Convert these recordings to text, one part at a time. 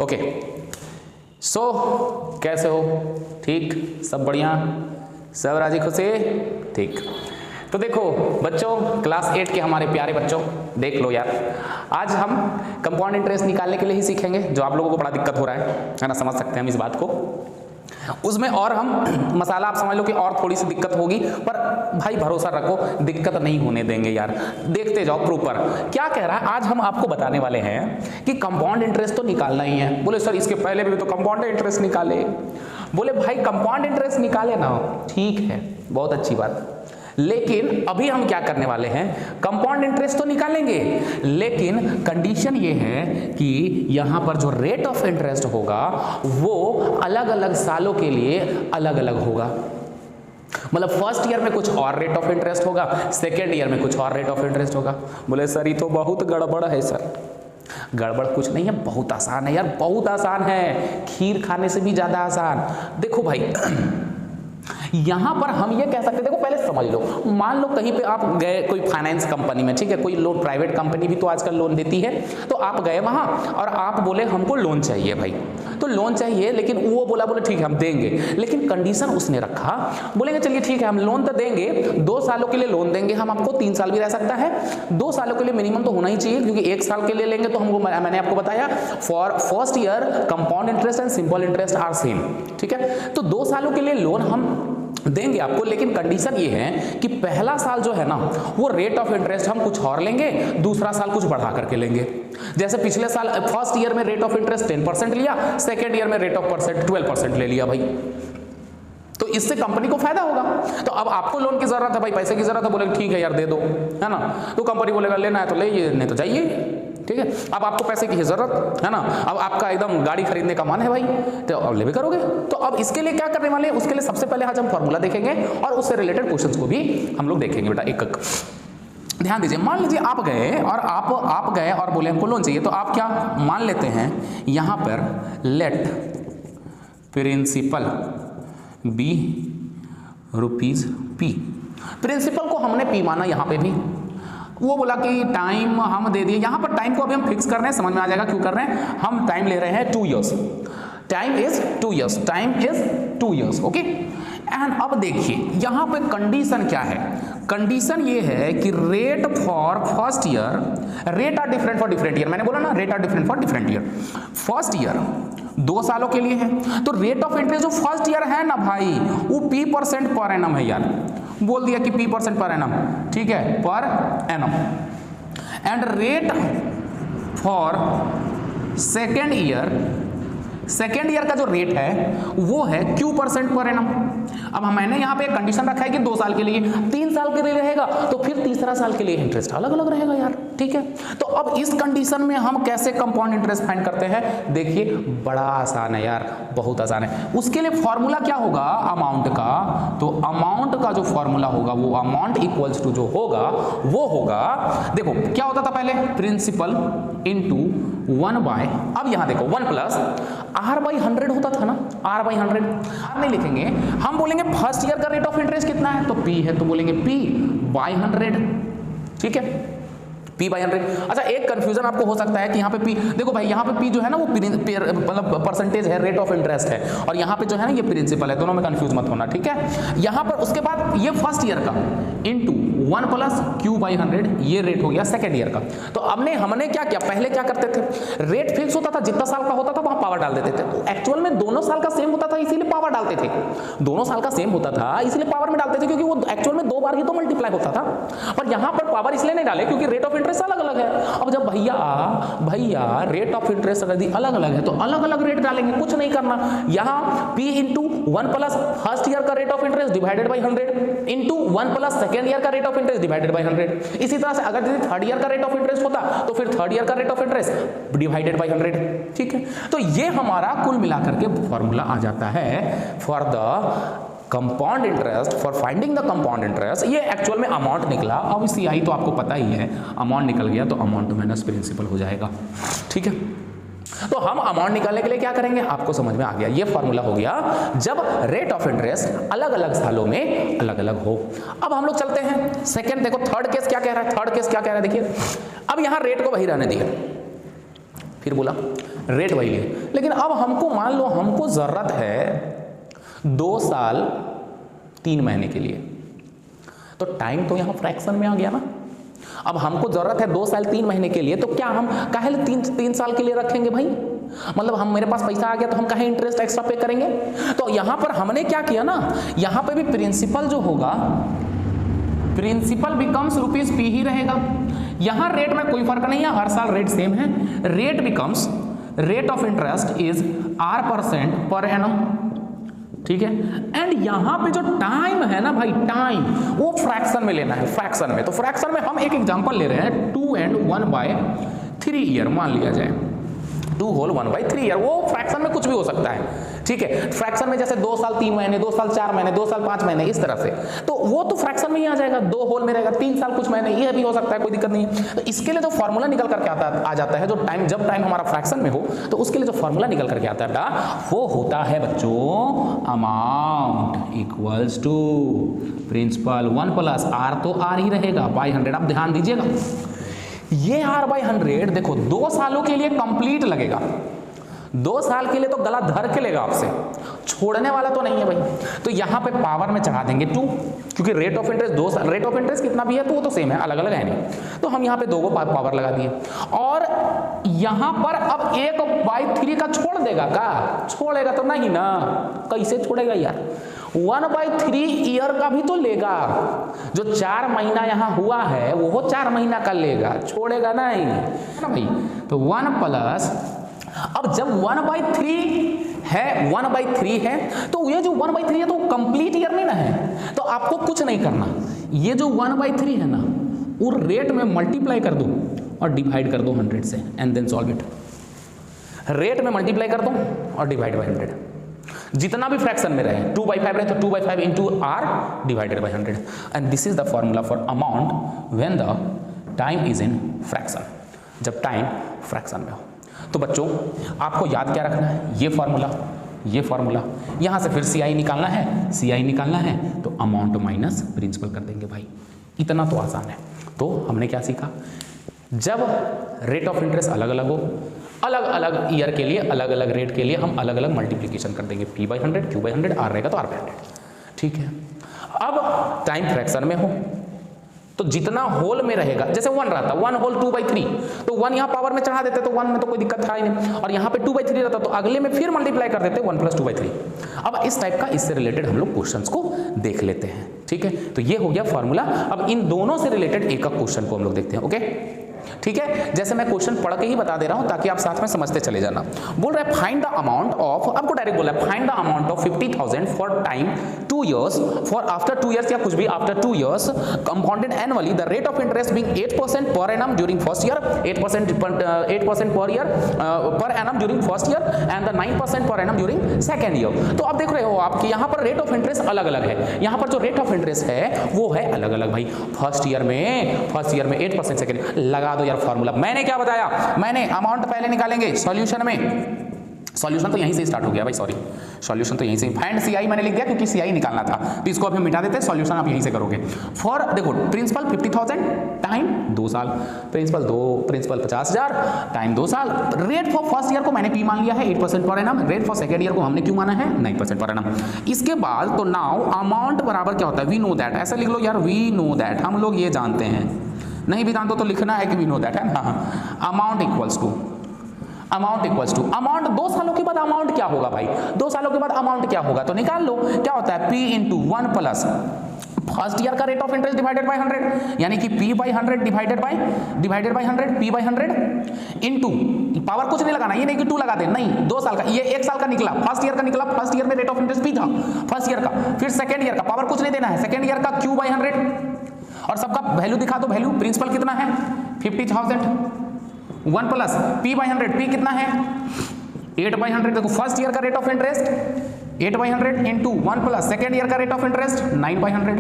Okay, सो कैसे हो? ठीक, सब बढ़िया, सब राजी खुशी? ठीक। तो देखो बच्चों, क्लास 8 के हमारे प्यारे बच्चों, देख लो यार, आज हम कंपाउंड इंटरेस्ट निकालने के लिए ही सीखेंगे, जो आप लोगों को बड़ा दिक्कत हो रहा है ना, समझ सकते हैं हम इस बात को। उसमें और हम मसाला आप समझ लो कि और थोड़ी सी दिक्कत होगी, पर भाई भरोसा रखो दिक्कत नहीं होने देंगे यार, देखते जाओ प्रॉपर क्या कह रहा है। आज हम आपको बताने वाले हैं कि कंपाउंड इंटरेस्ट तो निकालना ही है। बोले सर इसके पहले भी तो कंपाउंड इंटरेस्ट निकाले। बोले भाई कंपाउंड इंटरेस्ट निकाले ना, ठीक है, बहुत अच्छी बात, लेकिन अभी हम क्या करने वाले हैं, कंपाउंड इंटरेस्ट तो निकालेंगे, लेकिन कंडीशन ये है कि यहां पर जो रेट ऑफ इंटरेस्ट होगा वो अलग अलग सालों के लिए अलग अलग होगा। मतलब फर्स्ट ईयर में कुछ और रेट ऑफ इंटरेस्ट होगा, सेकेंड ईयर में कुछ और रेट ऑफ इंटरेस्ट होगा। बोले सर ये तो बहुत गड़बड़ है। सर गड़बड़ कुछ नहीं है, बहुत आसान है यार, बहुत आसान है, खीर खाने से भी ज्यादा आसान। देखो भाई यहां पर हम ये कह सकते हैं, देखो पहले समझ लो, मान लो कहीं पे आप गए कोई फाइनेंस कंपनी में, ठीक है, कोई लोन, प्राइवेट कंपनी भी तो आजकल लोन देती है, तो आप गए वहां और आप बोले हमको लोन चाहिए भाई, तो लोन चाहिए, लेकिन वो बोले ठीक है हम देंगे, लेकिन कंडीशन उसने रखा, बोलेंगे चलिए ठीक है हम लोन तो देंगे, 2 सालों के लिए लोन देंगे हम आपको, 3 साल भी रह सकता है, 2 सालों के लिए मिनिमम तो होना ही चाहिए, क्योंकि 1 साल के लिए लेंगे तो हमको, मैंने आपको बताया for first year compound interest and simple interest are same, ठीक है, तो 2 सालों के लिए लोन हम देंगे आपको, लेकिन कंडीशन ये है कि पहला साल जो है ना वो रेट ऑफ इंटरेस्ट हम कुछ और लेंगे, दूसरा साल कुछ बढ़ा करके लेंगे। जैसे पिछले साल फर्स्ट ईयर में रेट ऑफ इंटरेस्ट 10% लिया, सेकेंड ईयर में रेट ऑफ 12% ले लिया भाई, तो इससे कंपनी को फायदा होगा। तो अब आपको लोन की जरूरत है भाई, पैसे की जरूरत है, बोले ठीक है यार दे दो, है ना, तो कंपनी बोलेगा लेना है तो ले, नहीं तो जाइए, ठीक है। अब आपको पैसे की जरूरत है ना, अब आपका एकदम गाड़ी खरीदने का मन है भाई, तो अब ले भी करोगे। तो अब इसके लिए क्या करने वाले हैं, उसके लिए सबसे पहले आज हम फॉर्मूला देखेंगे और उससे रिलेटेड क्वेश्चंस को भी हम लोग देखेंगे बेटा एक एक। ध्यान दीजिए, मान लीजिए आप गए और आप गए और बोले हमको लोन चाहिए, तो आप क्या मान लेते हैं यहां पर, let principal be rupees P, principal को हमने पी माना यहां पे भी, वो बोला कि टाइम हम दे दिए, यहां पर टाइम को अभी हम फिक्स कर रहे हैं, समझ में आ जाएगा क्यों कर रहे हैं, हम टाइम ले रहे हैं 2 years, time is 2 years, time is 2 years, okay. And अब देखिए यहां पे कंडीशन क्या है, कंडीशन ये है कि rate for first year, rate are different for different year, मैंने बोला ना rate are different for different year. First year 2 सालों के लिए है, तो रेट ऑफ इंटरेस्ट जो फर्स्ट ईयर है ना भाई वो P% पर एनम है यार, बोल दिया कि P% पर एनम, ठीक है, per annum. And rate for second year का जो रेट है वो है Q% पर एनम। अब मैंने यहाँ पे एक कंडीशन रखा है कि 2 साल के लिए, 3 साल के लिए रहेगा तो फिर तीसरा साल के लिए इंटरेस्ट अलग अलग रहेगा यार, ठीक है। तो अब इस कंडीशन में हम कैसे कंपाउंड इंटरेस्ट फाइंड करते हैं, देखिए बड़ा आसान है यार, बहुत आसान है। उसके लिए फॉर्मूला क्या होगा अमाउंट का, तो अमाउंट का जो फॉर्मूला होगा वो अमाउंट इक्वल्स टू जो होगा वो होगा, देखो क्या होता था पहले, प्रिंसिपल इंटू 1 बाय, अब यहां देखो 1 प्लस R/100 होता था ना, R/100 नहीं लिखेंगे, हम बोलेंगे फर्स्ट ईयर का रेट ऑफ इंटरेस्ट कितना है, तो P है, तो बोलेंगे P/100, ठीक है, P/100। अच्छा एक कंफ्यूजन आपको हो सकता है कि यहाँ पे P, देखो भाई यहाँ पे P जो है ना वो मतलब परसेंटेज है, रेट ऑफ इंटरेस्ट है, और यहाँ पे जो है ना ये प्रिंसिपल है, दोनों में कंफ्यूज मत होना, ठीक है। यहाँ पर उसके बाद ये फर्स्ट ईयर का इंटू 1 प्लस Q/100 ये रेट हो गया सेकेंड ईयर का। तो हमने क्या किया, पहले क्या करते थे, रेट फिक्स होता था, जितना साल का होता था वहां पावर डाल देते थे, तो एक्चुअल में दोनों साल का सेम होता था इसीलिए पावर डालते थे, दोनों साल का सेम होता था इसलिए पावर में डालते थे, क्योंकि वो एक्चुअल में 2 बार ही तो मल्टीप्लाई होता था। और यहाँ पर पावर इसलिए नहीं डाले क्योंकि रेट ऑफ इंटरेस्ट अलग अलग है। अब जब भैया रेट ऑफ इंटरेस्ट यदि अलग अलग है तो अलग अलग रेट डालेंगे, कुछ नहीं करना, यहाँ P into 1 plus first year का rate of interest divided by 100 into 1 plus second year का rate of interest divided by 100। इसी तरह से अगर यदि थर्ड ईयर का रेट ऑफ इंटरेस्ट होता तो फिर थर्ड ईयर का rate of interest divided by 100, ठीक है। तो ये हमारा कुल मिलाकर के फॉर्मूला आ जाता है for the compound interest, for finding the compound interest. ये एक्चुअल में अमाउंट निकला, अब CI तो आपको पता ही है, अमाउंट निकल गया तो अमाउंट माइनस प्रिंसिपल हो जाएगा, ठीक है। तो हम अमाउंट निकालने के लिए क्या करेंगे, आपको समझ में आ गया, ये फॉर्मूला हो गया जब रेट ऑफ इंटरेस्ट अलग अलग सालों में अलग अलग हो। अब हम लोग चलते हैं सेकंड, देखो थर्ड केस क्या कह रहा है, देखिए अब यहां रेट को वही रहने दिया, फिर बोला रेट वही है। लेकिन अब हमको मान लो हमको ज़रूरत है 2 साल 3 महीने के लिए, तो टाइम तो यहाँ फ्रैक्शन में आ गया ना। अब हमको ज़रूरत है 2 साल 3 महीने के लिए, तो क्या हम काहे 3 साल के लिए रखेंगे भाई? मतलब हम मेरे पास पैसा आ गया तो हम काहे इंटरेस्ट एक्स्ट्रा पे करेंगे? तो यहाँ पर हमने क्या किया ना, यहाँ पे भी प्रिंसिपल जो होगा, प्रिंसिपल बिकम्स रुपीज पी ही रहेगा। यहाँ रेट में कोई फर्क नहीं है, हर साल रेट सेम है। Rate becomes rate of interest is R% per annum, ठीक है। एंड यहां पे जो टाइम है ना भाई, टाइम वो फ्रैक्शन में लेना है, फ्रैक्शन में। तो फ्रैक्शन में हम एक एग्जांपल ले रहे हैं 2 and 1/3 ईयर मान लिया जाए, 2 whole 1/3 ईयर। वो फ्रैक्शन में कुछ भी हो सकता है, ठीक है। फ्रैक्शन में जैसे 2 साल 3 महीने, 2 साल 4 महीने, 2 साल 5 महीने, इस तरह से, तो वो तो फ्रैक्शन में ही आ जाएगा। 2 होल में रहेगा, 3 साल कुछ महीने, ये भी हो सकता है, कोई दिक्कत नहीं है। तो इसके लिए जो फॉर्मूला निकल करके आ जाता है, जो टाइम, जब टाइम हमारा फ्रैक्शन में हो, तो उसके लिए जो फॉर्मूला निकल करके आता है वो होता है बच्चों amount equals to principal 1 plus R, तो R ही रहेगा बाय 100। आप ध्यान दीजिएगा, ये R/100 देखो 2 सालों के लिए कंप्लीट लगेगा, 2 साल के लिए तो गला धर के लेगा आपसे, छोड़ने वाला तो नहीं है भाई। तो यहाँ पे पावर में चढ़ा देंगे 2, क्योंकि रेट ऑफ इंटरेस्ट 2 साल, रेट ऑफ इंटरेस्ट कितना भी है तो वो तो सेम है, अलग अलग है नहीं। तो हम यहाँ पे 2 को पावर लगा दिए, और यहाँ पर अब 1/3 का छोड़ देगा का? छोड़ेगा तो नहीं ना, कैसे छोड़ेगा यार? 1/3 ईयर का भी तो लेगा, जो 4 महीना यहाँ हुआ है वो 4 महीना का लेगा, छोड़ेगा नहीं ना भाई। तो 1 प्लस, अब जब 1/3 है, 1/3 है, तो ये जो 1/3 है तो कंप्लीट ईयर में ना है, तो आपको कुछ नहीं करना। ये जो 1/3 है ना, वो रेट में मल्टीप्लाई कर दो और डिवाइड कर दो 100 से, and then solve it. Rate में मल्टीप्लाई कर दो और डिवाइड बाय 100, जितना भी फ्रैक्शन में रहे, 2/5 रहे तो 2/5 into R divided by 100। And this is the formula for amount when the time is in fraction, जब टाइम फ्रैक्शन में हो। तो बच्चों आपको याद क्या रखना है, ये फॉर्मूला, यहाँ से फिर CI निकालना है, CI निकालना है तो अमाउंट माइनस प्रिंसिपल कर देंगे भाई, इतना तो आसान है। तो हमने क्या सीखा, जब रेट ऑफ इंटरेस्ट अलग अलग हो, अलग अलग ईयर के लिए, अलग अलग रेट के लिए हम अलग अलग मल्टीप्लिकेशन कर देंगे, P/100, Q/100, R रहेगा तो R/100, ठीक है। अब टाइम फ्रैक्शन में हो तो जितना होल में रहेगा, जैसे 1 रहता, 1 होल 2/3, तो 1 यहाँ पावर में चढ़ा देते तो 1 में तो कोई दिक्कत था ही नहीं, और यहाँ पे 2/3 रहता तो अगले में फिर मल्टीप्लाई कर देते 1 + 2/3। अब इस टाइप का, इससे रिलेटेड हम लोग क्वेश्चंस को देख लेते हैं, ठीक है। तो ये हो गया फॉर्मूला। अब इन दोनों से रिलेटेड एक क्वेश्चन को हम लोग देखते हैं, ओके, ठीक है। जैसे मैं क्वेश्चन पढ़ के ही बता दे रहा हूं ताकि आप साथ में समझते चले जाना। बोल रहा है फाइंड द अमाउंट ऑफ, आपको डायरेक्ट बोला है find the amount of 50,000 for time 2 years, for after 2 years या कुछ भी after 2 years compounded annually, the rate of interest being 8% per annum during first year, 8% per year per annum during first year, and the 9% per annum during second year. तो आप देख रहे हो आपके यहाँ पर रेट ऑफ इंटरेस्ट अलग अलग है, यहाँ पर जो रेट ऑफ इंटरेस्ट है वो है अलग अलग भाई। फर्स्ट ईयर में 8%, सेकेंड लगा दो यार फॉर्मूला। मैंने क्या बताया, मैंने अमाउंट पहले निकालेंगे सॉल्यूशन में, सॉल्यूशन तो यहीं से स्टार्ट हो गया भाई, सॉरी सॉल्यूशन तो यहीं से, फाइंड CI मैंने लिख दिया क्योंकि CI निकालना था, तो इसको अभी मिटा देते हैं, सॉल्यूशन आप यहीं से करोगे। फॉर देखो प्रिंसिपल 50,000, टाइम 2 साल, प्रिंसिपल 50,000, टाइम 2 साल, रेट फॉर फर्स्ट ईयर को मैंने P मान लिया है 8% per annum, rate for second year को हमने क्यों माना है 9% पर एनम। इसके बाद तो नाउ अमाउंट बराबर क्या होता है, वी नो दैट, ऐसा लिख लो यार, वी नो दैट, हम लोग ये जानते हैं, नहीं भी जानते तो लिखना है कि वी नो दैट है ना। अमाउंट इक्वल्स टू, अमाउंट 2 सालों के बाद अमाउंट क्या होगा भाई, 2 सालों के बाद अमाउंट क्या होगा तो निकाल लो, क्या होता है P into 1 plus first year का rate of interest divided by 100, यानी कि P/100 divided by 100, P/100 into power कुछ नहीं लगाना, ये नहीं कि 2 लगा दे, नहीं 2 साल का, ये 1 साल का निकला, फर्स्ट ईयर का निकला, फर्स्ट ईयर में रेट ऑफ इंटरेस्ट P था फर्स्ट ईयर का, फिर सेकंड ईयर का पावर कुछ नहीं देना है, सेकंड ईयर का Q/100, और सबका वैल्यू दिखा दो, वैल्यू प्रिंसिपल कितना है 50,000, 1 प्लस P/100, P कितना है 8/100, देखो फर्स्ट ईयर का rate of interest 8/100 into 1 plus second year का रेट ऑफ इंटरेस्ट 9/100।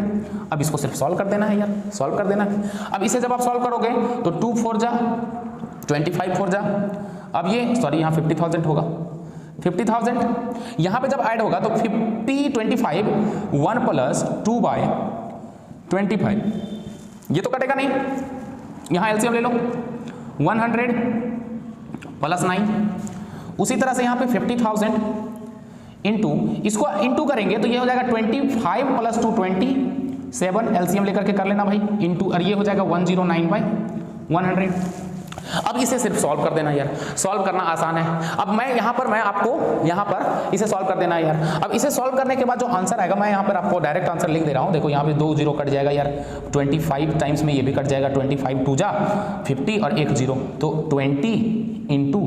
अब इसको सिर्फ सॉल्व कर देना है यार, सॉल्व कर देना है। अब इसे जब आप सॉल्व करोगे तो 2 4 जा 25 4 जा, अब ये सॉरी यहाँ 50,000 होगा, 50,000 यहाँ पे जब ऐड होगा तो 50 25 1 प्लस 2/25, ये तो कटेगा नहीं, यहाँ एलसीएम ले लो, 100 प्लस 9 उसी तरह से यहाँ पे 50,000 इंटू, इसको इंटू करेंगे तो ये हो जाएगा 25 प्लस 2 27, एलसीएम लेकर के कर लेना भाई, इंटू, और ये हो जाएगा 109/100। अब इसे सिर्फ सॉल्व कर देना यार, सॉल्व करना आसान है। अब मैं आपको यहाँ पर इसे सॉल्व कर देना है यार। अब इसे सॉल्व करने के बाद जो आंसर आएगा, मैं यहाँ पर आपको डायरेक्ट आंसर लिख दे रहा हूँ। देखो यहाँ पे 2 0 कट जाएगा यार, 25 टाइम्स में ये भी कट जाएगा, 25 2 जा 50 और 1 0, तो 20 इंटू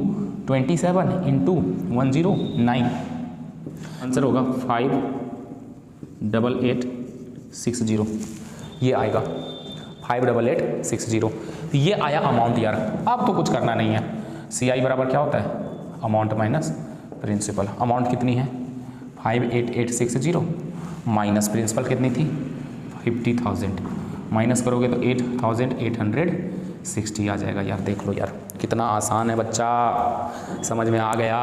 27 इंटू 109, आंसर होगा 58860, ये आएगा 58860। ये आया अमाउंट यार। अब तो कुछ करना नहीं है, CI बराबर क्या होता है, अमाउंट माइनस प्रिंसिपल। अमाउंट कितनी है 58860 माइनस प्रिंसिपल कितनी थी 50,000, माइनस करोगे तो 8,860 आ जाएगा यार। देख लो यार कितना आसान है बच्चा, समझ में आ गया,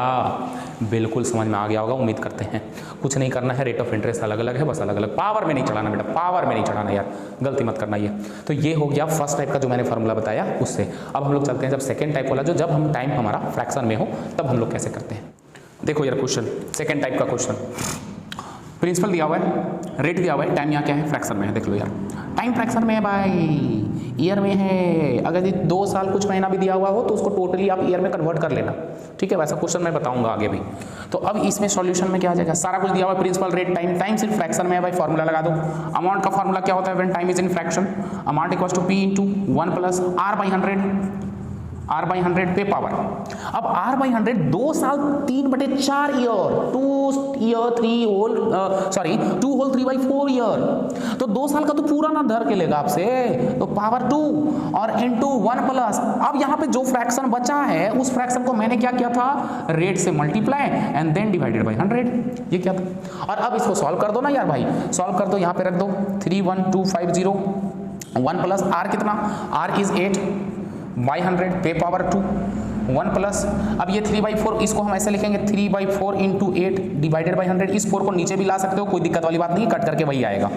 बिल्कुल समझ में आ गया होगा उम्मीद करते हैं। कुछ नहीं करना है, रेट ऑफ इंटरेस्ट अलग अलग है, बस अलग अलग, पावर में नहीं चढ़ाना बेटा, पावर में नहीं चढ़ाना यार, गलती मत करना ये। तो ये हो गया फर्स्ट टाइप का जो मैंने फार्मूला बताया उससे। अब हम लोग चलते हैं जब सेकेंड टाइप वाला, जो जब हम टाइम हमारा फ्रैक्शन में हो तब हम लोग कैसे करते हैं। देखो यार क्वेश्चन, सेकेंड टाइप का क्वेश्चन, प्रिंसिपल दिया हुआ है, रेट दिया हुआ है, टाइम यहाँ क्या है फ्रैक्शन में है। देख लो यार, टाइम फ्रैक्शन में है भाई, ईयर में है। अगर ये 2 साल कुछ महीना भी दिया हुआ हो तो उसको टोटली आप ईयर में कन्वर्ट कर लेना, ठीक है। वैसा क्वेश्चन मैं बताऊंगा आगे भी। तो अब इसमें सॉल्यूशन में क्या आ जाएगा, सारा कुछ दिया हुआ है, प्रिंसिपल, रेट, टाइम। टाइम सिर्फ फ्रैक्शन में है भाई, फार्मूला लगा दो। अमाउंट का फार्मूला क्या होता है when time is in fraction, amount equals to P into 1 plus R/100, R/100 पे पावर। अब R/100 2 साल 3/4 ईयर, 2 होल 3/4 ईयर, तो 2 साल का तो पूरा ना धर के लेगा आपसे, तो पावर 2 और इंटू 1 प्लस। अब यहाँ पे जो फ्रैक्शन बचा है उस फ्रैक्शन को मैंने क्या किया था, रेट से multiply and then divided by 100, ये क्या था। और अब इसको सॉल्व कर दो ना यार भाई, सॉल्व कर दो, यहाँ पे रख दो 31250, 1 प्लस R कितना, R इज 8/100 पे पावर 2, 1 प्लस, अब ये 3/4, इसको हम ऐसे लिखेंगे 3/4 इंटू 8 डिवाइडेड बाई 100। इस 4 को नीचे भी ला सकते हो, कोई दिक्कत वाली बात नहीं, कट करके वही आएगा।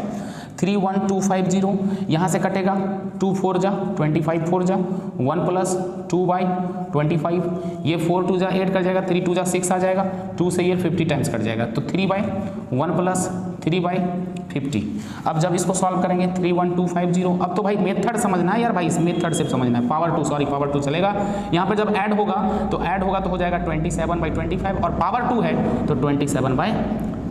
31250 यहाँ से कटेगा, 2 4 जा 25 4 जा, 1 प्लस 2/25, ये 4 2 जा 8 कर जाएगा, 3 2 जा 6 आ जाएगा, 2 से ये 50 टाइम्स कट जाएगा, तो 3/1 प्लस 3/50। अब जब इसको सॉल्व करेंगे 31250, अब तो भाई मेथड समझना है यार भाई, इस मेथड से समझना है, पावर 2 चलेगा। यहाँ पे जब ऐड होगा तो हो जाएगा 27/25, और पावर 2 है तो 27/25,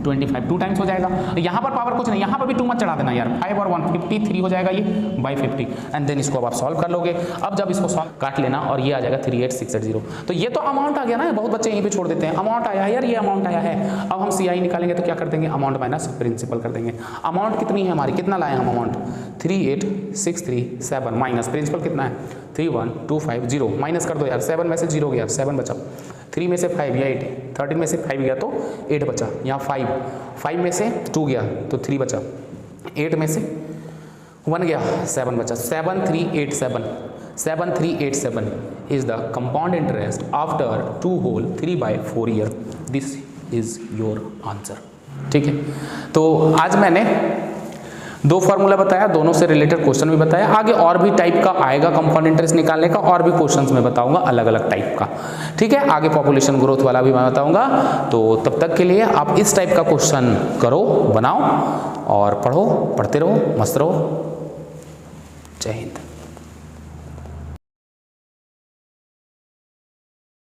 2 टाइम्स हो जाएगा। यहाँ पर पावर कुछ नहीं, यहाँ पर भी 2 मत चढ़ा देना यार, 5 और 1 53 हो जाएगा ये बाई 50, एंड देन इसको अब आप सॉल्व कर लोगे। अब जब इसको सॉल्व काट लेना और ये आ जाएगा 38680। तो ये तो अमाउंट आ गया ना, बहुत बच्चे यहीं पे छोड़ देते हैं, अमाउंट आया है यार, ये अमाउंट आया है। अब हम CI निकालेंगे तो क्या कर देंगे, अमाउंट माइनस प्रिंसिपल कर देंगे। अमाउंट कितनी है हमारी, कितना लाए हम अमाउंट, 38637 माइनस प्रिंसिपल कितना है 31250, माइनस कर दो यार, 7 में से 0 गया, 7 बचा, 3 में से 5 या 8, 13 में से 5 गया तो 8 बचा, यहाँ 5 में से 2 गया तो 3 बचा, 8 में से 1 गया 7 बचा, 7387 is the compound interest after 2 whole 3/4 year. This is your answer. ठीक है, तो आज मैंने 2 फार्मूला बताया, दोनों से रिलेटेड क्वेश्चन भी बताया। आगे और भी टाइप का आएगा कंपाउंड इंटरेस्ट निकालने का, और भी क्वेश्चंस मैं बताऊंगा अलग अलग टाइप का, ठीक है। आगे पॉपुलेशन ग्रोथ वाला भी मैं बताऊंगा। तो तब तक के लिए आप इस टाइप का क्वेश्चन करो, बनाओ और पढ़ो, पढ़ते रहो, मस्त रहो। जय हिंद।